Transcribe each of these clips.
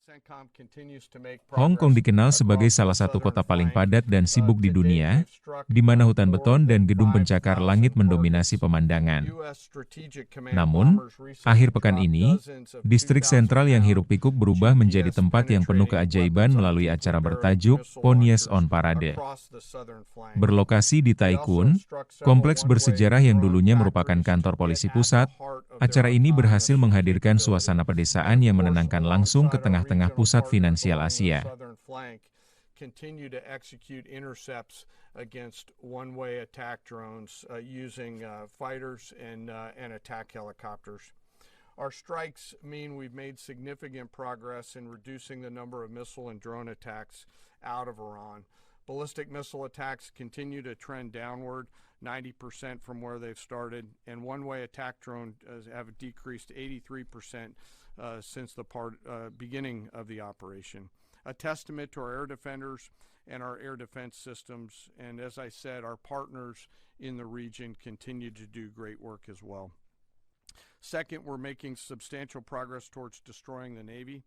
Hong Kong dikenal sebagai salah satu kota paling padat dan sibuk di dunia, di mana hutan beton dan gedung pencakar langit mendominasi pemandangan. Namun, akhir pekan ini, distrik sentral yang hiruk-pikuk berubah menjadi tempat yang penuh keajaiban melalui acara bertajuk Ponies on Parade. Berlokasi di Taikun, kompleks bersejarah yang dulunya merupakan kantor polisi pusat, acara ini berhasil menghadirkan suasana pedesaan yang menenangkan langsung ke tengah-tengah pusat finansial Asia. Continue to execute intercepts against one-way attack drones using fighters and attack helicopters. Our strikes mean we've made significant progress in reducing the number of missile and drone attacks out of Iran. Ballistic missile attacks continue to trend downward, 90% from where they've started, and one-way attack drones have decreased 83% since the beginning of the operation. A testament to our air defenders and our air defense systems, and as I said, our partners in the region continue to do great work as well. Second, we're making substantial progress towards destroying the Navy.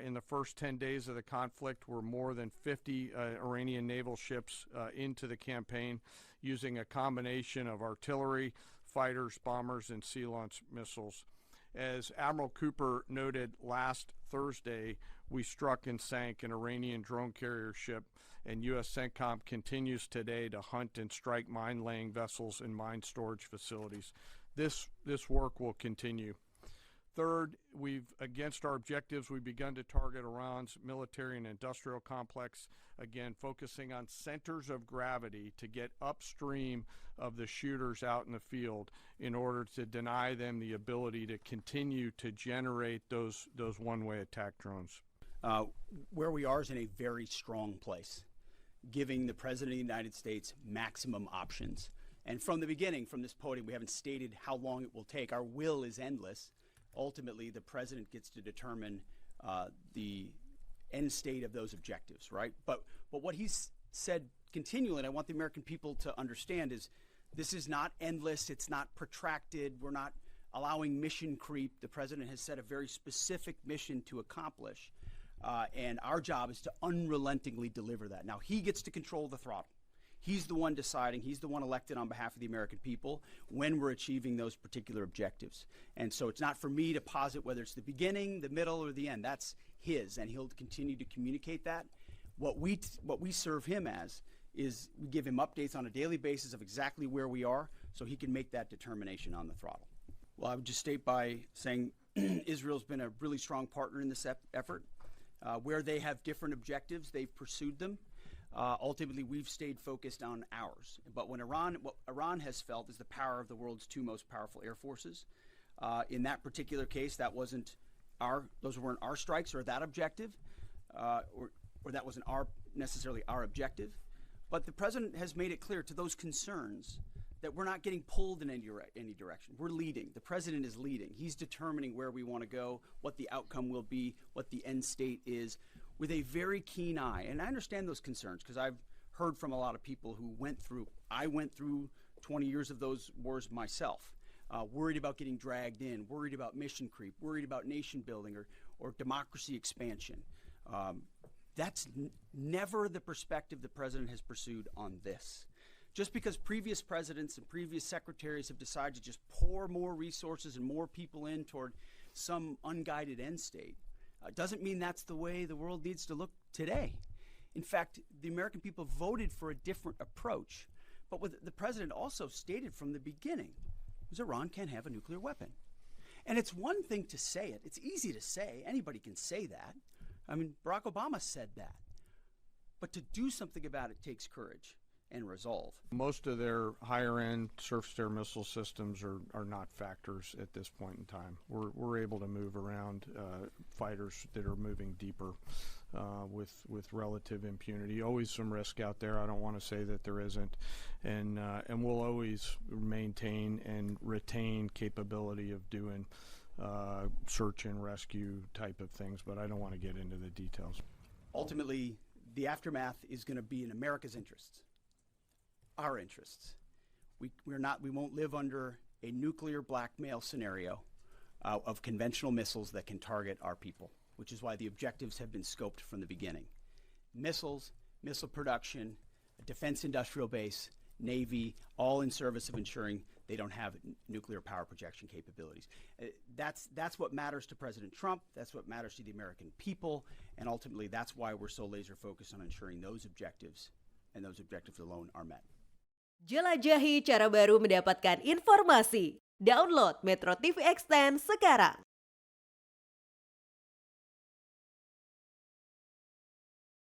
In the first 10 days of the conflict, we're more than 50 Iranian naval ships into the campaign using a combination of artillery, fighters, bombers, and sea-launched missiles. As Admiral Cooper noted last Thursday, we struck and sank an Iranian drone carrier ship, and U.S. CENTCOM continues today to hunt and strike mine-laying vessels and mine storage facilities. This work will continue. Third, against our objectives, we've begun to target Iran's military and industrial complex, again, focusing on centers of gravity to get upstream of the shooters out in the field in order to deny them the ability to continue to generate those one-way attack drones. Where we are is in a very strong place, giving the President of the United States maximum options. And from the beginning, from this podium, we haven't stated how long it will take. Our will is endless. Ultimately, the President gets to determine the end state of those objectives, right? But what he's said continually, and I want the American people to understand, is this is not endless. It's not protracted. We're not allowing mission creep. The President has set a very specific mission to accomplish, and our job is to unrelentingly deliver that. Now, he gets to control the throttle. He's the one deciding, he's the one elected on behalf of the American people when we're achieving those particular objectives. And so it's not for me to posit whether it's the beginning, the middle, or the end. That's his, and he'll continue to communicate that. What we serve him as is we give him updates on a daily basis of exactly where we are so he can make that determination on the throttle. Well, I would just state by saying Israel's been a really strong partner in this effort. Where they have different objectives, they've pursued them. Ultimately, we've stayed focused on ours. But what Iran has felt is the power of the world's two most powerful air forces. In that particular case, those weren't our strikes or that objective, or that wasn't necessarily our objective. But the President has made it clear to those concerns that we're not getting pulled in any direction. We're leading. The President is leading. He's determining where we want to go, what the outcome will be, what the end state is, with a very keen eye. And I understand those concerns because I've heard from a lot of people who I went through 20 years of those wars myself, worried about getting dragged in, worried about mission creep, worried about nation building or democracy expansion. That's never the perspective the President has pursued on this. Just because previous presidents and previous secretaries have decided to just pour more resources and more people in toward some unguided end state, doesn't mean that's the way the world needs to look today. In fact, the American people voted for a different approach. But what the President also stated from the beginning was Iran can't have a nuclear weapon. And it's one thing to say it. It's easy to say. Anybody can say that. I mean, Barack Obama said that. But to do something about it takes courage and resolve. Most of their higher-end surface-to-air missile systems are not factors at this point in time. We're able to move around fighters that are moving deeper with relative impunity. Always some risk out there. I don't want to say that there isn't, and we'll always maintain and retain capability of doing search and rescue type of things. But I don't want to get into the details. Ultimately, the aftermath is going to be in America's interests. Our interests. We won't live under a nuclear blackmail scenario of conventional missiles that can target our people. which is why the objectives have been scoped from the beginning. Missiles, missile production, a defense industrial base, Navy, all in service of ensuring they don't have nuclear power projection capabilities. That's what matters to President Trump. That's what matters to the American people. And ultimately, that's why we're so laser focused on ensuring those objectives and those objectives alone are met. Jelajahi cara baru mendapatkan informasi. Download MetroTV Extend sekarang.